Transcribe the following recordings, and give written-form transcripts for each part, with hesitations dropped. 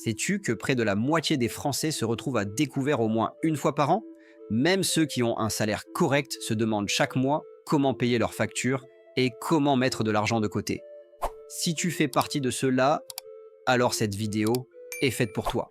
Sais-tu que près de la moitié des Français se retrouvent à découvert au moins une fois par an? Même ceux qui ont un salaire correct se demandent chaque mois comment payer leurs factures et comment mettre de l'argent de côté. Si tu fais partie de ceux-là, alors cette vidéo est faite pour toi.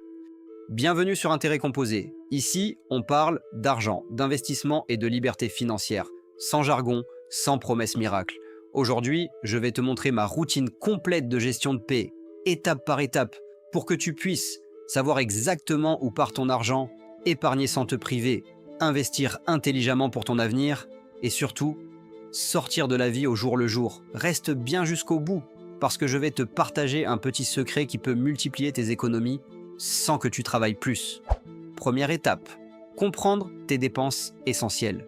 Bienvenue sur Intérêt Composé. Ici, on parle d'argent, d'investissement et de liberté financière, sans jargon, sans promesses miracles. Aujourd'hui, je vais te montrer ma routine complète de gestion de paie, étape par étape, pour que tu puisses savoir exactement où part ton argent, épargner sans te priver, investir intelligemment pour ton avenir et surtout, sortir de la vie au jour le jour. Reste bien jusqu'au bout parce que je vais te partager un petit secret qui peut multiplier tes économies sans que tu travailles plus. Première étape, comprendre tes dépenses essentielles.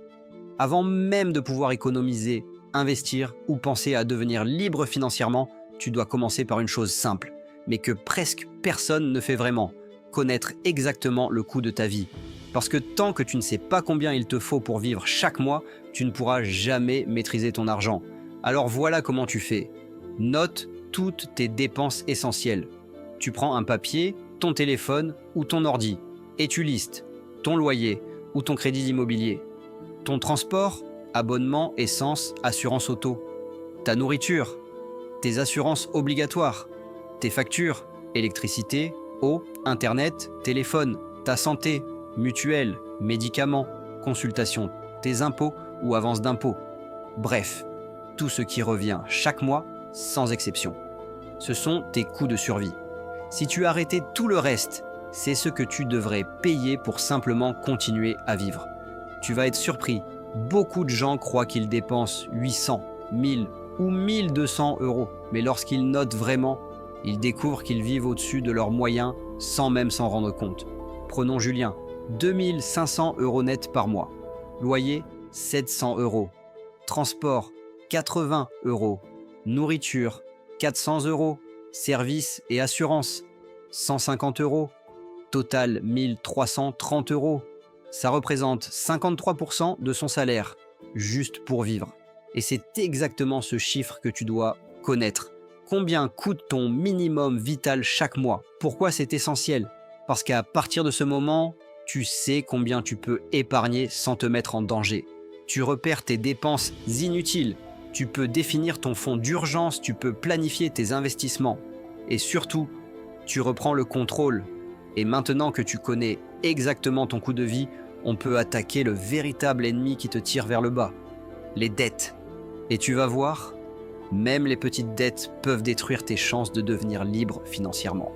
Avant même de pouvoir économiser, investir ou penser à devenir libre financièrement, tu dois commencer par une chose simple, mais que presque personne ne fait vraiment, connaître exactement le coût de ta vie. Parce que tant que tu ne sais pas combien il te faut pour vivre chaque mois, tu ne pourras jamais maîtriser ton argent. Alors voilà comment tu fais. Note toutes tes dépenses essentielles. Tu prends un papier, ton téléphone ou ton ordi et tu listes ton loyer ou ton crédit immobilier, ton transport, abonnement, essence, assurance auto, ta nourriture, tes assurances obligatoires, tes factures, électricité, eau, internet, téléphone, ta santé, mutuelle, médicaments, consultation, tes impôts ou avances d'impôts. Bref, tout ce qui revient chaque mois sans exception. Ce sont tes coûts de survie. Si tu arrêtais tout le reste, c'est ce que tu devrais payer pour simplement continuer à vivre. Tu vas être surpris. Beaucoup de gens croient qu'ils dépensent 800, 1000 ou 1200 euros. Mais lorsqu'ils notent vraiment, ils découvrent qu'ils vivent au-dessus de leurs moyens sans même s'en rendre compte. Prenons Julien, 2500 euros net par mois. Loyer, 700 euros. Transport, 80 euros. Nourriture, 400 euros. Services et assurances, 150 euros. Total, 1330 euros. Ça représente 53% de son salaire, juste pour vivre. Et c'est exactement ce chiffre que tu dois connaître. Combien coûte ton minimum vital chaque mois? Pourquoi c'est essentiel? Parce qu'à partir de ce moment, tu sais combien tu peux épargner sans te mettre en danger. Tu repères tes dépenses inutiles. Tu peux définir ton fonds d'urgence, tu peux planifier tes investissements. Et surtout, tu reprends le contrôle. Et maintenant que tu connais exactement ton coût de vie, on peut attaquer le véritable ennemi qui te tire vers le bas, les dettes. Et tu vas voir, même les petites dettes peuvent détruire tes chances de devenir libre financièrement.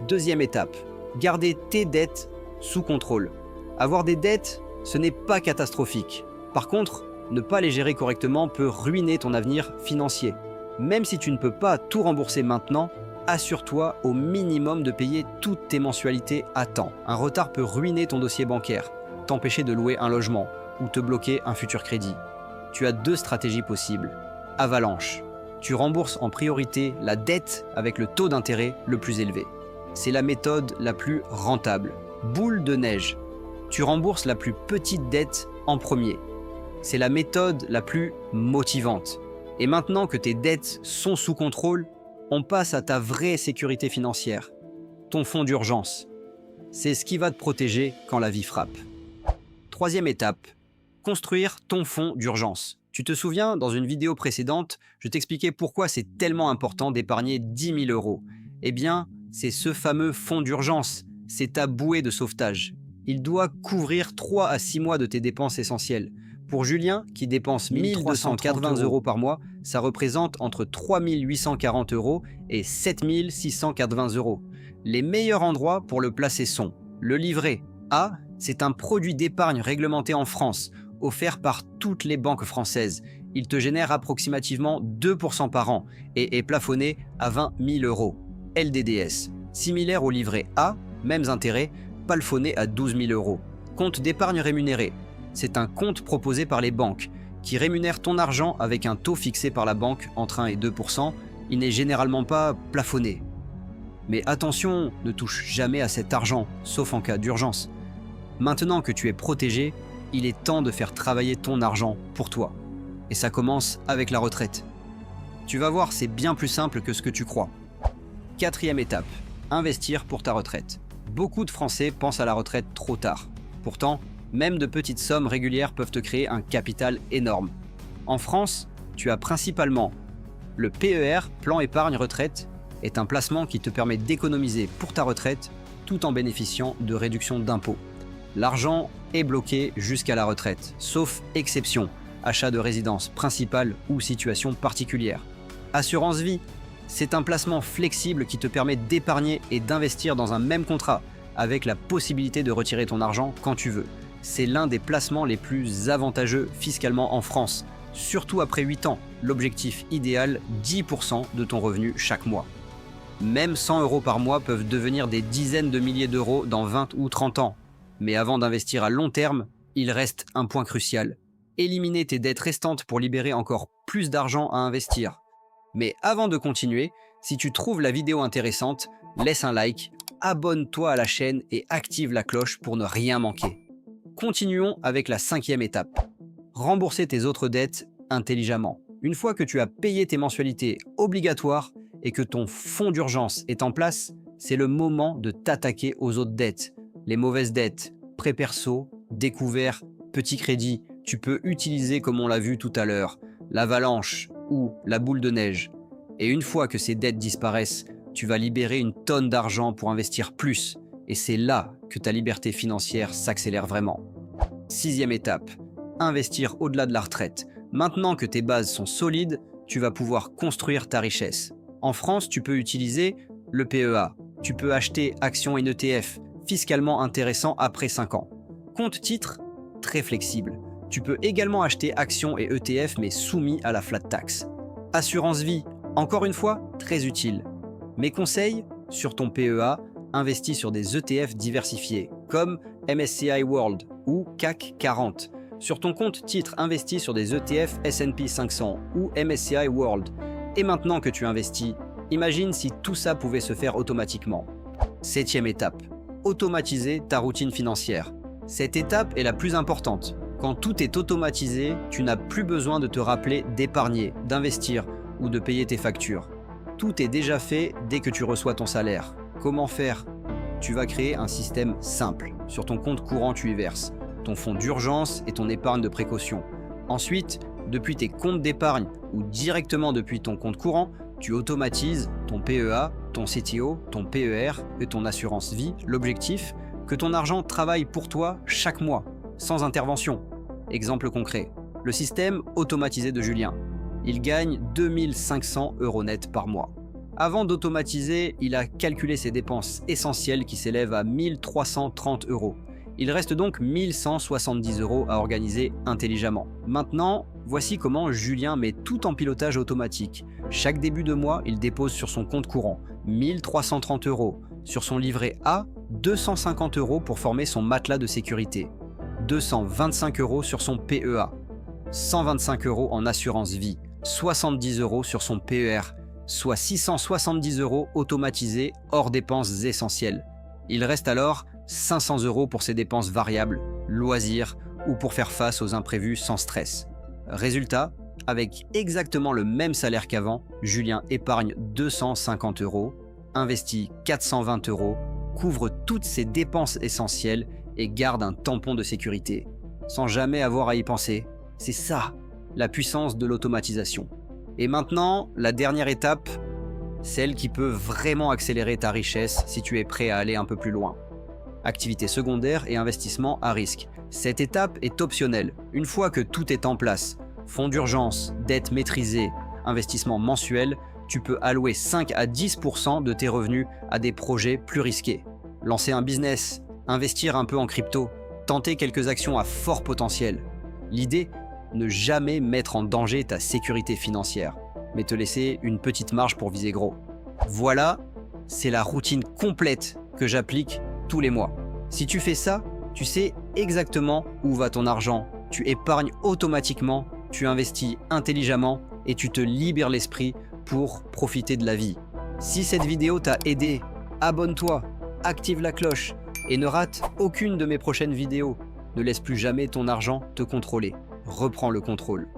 Deuxième étape, garder tes dettes sous contrôle. Avoir des dettes, ce n'est pas catastrophique. Par contre, ne pas les gérer correctement peut ruiner ton avenir financier. Même si tu ne peux pas tout rembourser maintenant, assure-toi au minimum de payer toutes tes mensualités à temps. Un retard peut ruiner ton dossier bancaire, t'empêcher de louer un logement ou te bloquer un futur crédit. Tu as deux stratégies possibles. Avalanche. Tu rembourses en priorité la dette avec le taux d'intérêt le plus élevé. C'est la méthode la plus rentable. Boule de neige. Tu rembourses la plus petite dette en premier. C'est la méthode la plus motivante. Et maintenant que tes dettes sont sous contrôle, on passe à ta vraie sécurité financière, ton fonds d'urgence. C'est ce qui va te protéger quand la vie frappe. Troisième étape, construire ton fonds d'urgence. Tu te souviens, dans une vidéo précédente, je t'expliquais pourquoi c'est tellement important d'épargner 10 000 euros. Eh bien, c'est ce fameux fonds d'urgence, c'est ta bouée de sauvetage. Il doit couvrir 3 à 6 mois de tes dépenses essentielles. Pour Julien, qui dépense 1 280 euros par mois, ça représente entre 3 840 euros et 7 680 euros. Les meilleurs endroits pour le placer sont le livret A, c'est un produit d'épargne réglementé en France, offert par toutes les banques françaises. Il te génère approximativement 2% par an et est plafonné à 20 000 euros. LDDS, similaire au livret A, mêmes intérêts, plafonné à 12 000 euros. Compte d'épargne rémunéré. C'est un compte proposé par les banques qui rémunère ton argent avec un taux fixé par la banque entre 1 et 2%. Il n'est généralement pas plafonné. Mais attention, ne touche jamais à cet argent, sauf en cas d'urgence. Maintenant que tu es protégé, il est temps de faire travailler ton argent pour toi. Et ça commence avec la retraite. Tu vas voir, c'est bien plus simple que ce que tu crois. Quatrième étape, investir pour ta retraite. Beaucoup de Français pensent à la retraite trop tard. Pourtant, même de petites sommes régulières peuvent te créer un capital énorme. En France, tu as principalement le PER, plan épargne retraite, est un placement qui te permet d'économiser pour ta retraite tout en bénéficiant de réductions d'impôts. L'argent est bloqué jusqu'à la retraite, sauf exception, achat de résidence principale ou situation particulière. Assurance vie, c'est un placement flexible qui te permet d'épargner et d'investir dans un même contrat, avec la possibilité de retirer ton argent quand tu veux. C'est l'un des placements les plus avantageux fiscalement en France, surtout après 8 ans. L'objectif idéal, 10% de ton revenu chaque mois. Même 100 € par mois peuvent devenir des dizaines de milliers d'euros dans 20 ou 30 ans. Mais avant d'investir à long terme, il reste un point crucial. Éliminer tes dettes restantes pour libérer encore plus d'argent à investir. Mais avant de continuer, si tu trouves la vidéo intéressante, laisse un like, abonne-toi à la chaîne et active la cloche pour ne rien manquer. Continuons avec la 5e étape. Rembourser tes autres dettes intelligemment. Une fois que tu as payé tes mensualités obligatoires et que ton fonds d'urgence est en place, c'est le moment de t'attaquer aux autres dettes. Les mauvaises dettes, prêts perso, découverts, petits crédits, tu peux utiliser comme on l'a vu tout à l'heure, l'avalanche ou la boule de neige. Et une fois que ces dettes disparaissent, tu vas libérer une tonne d'argent pour investir plus. Et c'est là que ta liberté financière s'accélère vraiment. 6e étape, investir au-delà de la retraite. Maintenant que tes bases sont solides, tu vas pouvoir construire ta richesse. En France, tu peux utiliser le PEA. Tu peux acheter actions et ETF, fiscalement intéressant après 5 ans. Compte titre, très flexible. Tu peux également acheter actions et ETF mais soumis à la flat tax. Assurance vie, encore une fois, très utile. Mes conseils, sur ton PEA, investis sur des ETF diversifiés, comme MSCI World ou CAC 40. Sur ton compte titre, investis sur des ETF S&P 500 ou MSCI World. Et maintenant que tu investis, imagine si tout ça pouvait se faire automatiquement. 7e étape, automatiser ta routine financière. Cette étape est la plus importante. Quand tout est automatisé, tu n'as plus besoin de te rappeler d'épargner, d'investir ou de payer tes factures. Tout est déjà fait dès que tu reçois ton salaire. Comment faire? Tu vas créer un système simple. Sur ton compte courant, tu y verses ton fonds d'urgence et ton épargne de précaution. Ensuite, depuis tes comptes d'épargne ou directement depuis ton compte courant, tu automatises ton PEA, ton CTO, ton PER et ton assurance vie. L'objectif, que ton argent travaille pour toi chaque mois, sans intervention. Exemple concret, le système automatisé de Julien. Il gagne 2500 € net par mois. Avant d'automatiser, il a calculé ses dépenses essentielles qui s'élèvent à 1330 €. Il reste donc 1170 € à organiser intelligemment. Maintenant, voici comment Julien met tout en pilotage automatique. Chaque début de mois, il dépose sur son compte courant 1330 €. Sur son livret A, 250 € pour former son matelas de sécurité. 225 € sur son PEA. 125 € en assurance vie. 70 € sur son PER. Soit 670 € automatisés hors dépenses essentielles. Il reste alors 500 € pour ses dépenses variables, loisirs ou pour faire face aux imprévus sans stress. Résultat, avec exactement le même salaire qu'avant, Julien épargne 250 €, investit 420 €, couvre toutes ses dépenses essentielles et garde un tampon de sécurité, sans jamais avoir à y penser. C'est ça, la puissance de l'automatisation. Et maintenant, la dernière étape, celle qui peut vraiment accélérer ta richesse si tu es prêt à aller un peu plus loin. Activité secondaire et investissement à risque. Cette étape est optionnelle. Une fois que tout est en place, fonds d'urgence, dette maîtrisée, investissement mensuel, tu peux allouer 5 à 10% de tes revenus à des projets plus risqués. Lancer un business, investir un peu en crypto, tenter quelques actions à fort potentiel. L'idée, ne jamais mettre en danger ta sécurité financière, mais te laisser une petite marge pour viser gros. Voilà, c'est la routine complète que j'applique tous les mois. Si tu fais ça, tu sais exactement où va ton argent, tu épargnes automatiquement, tu investis intelligemment et tu te libères l'esprit pour profiter de la vie. Si cette vidéo t'a aidé, abonne-toi, active la cloche et ne rate aucune de mes prochaines vidéos. Ne laisse plus jamais ton argent te contrôler. Reprends le contrôle.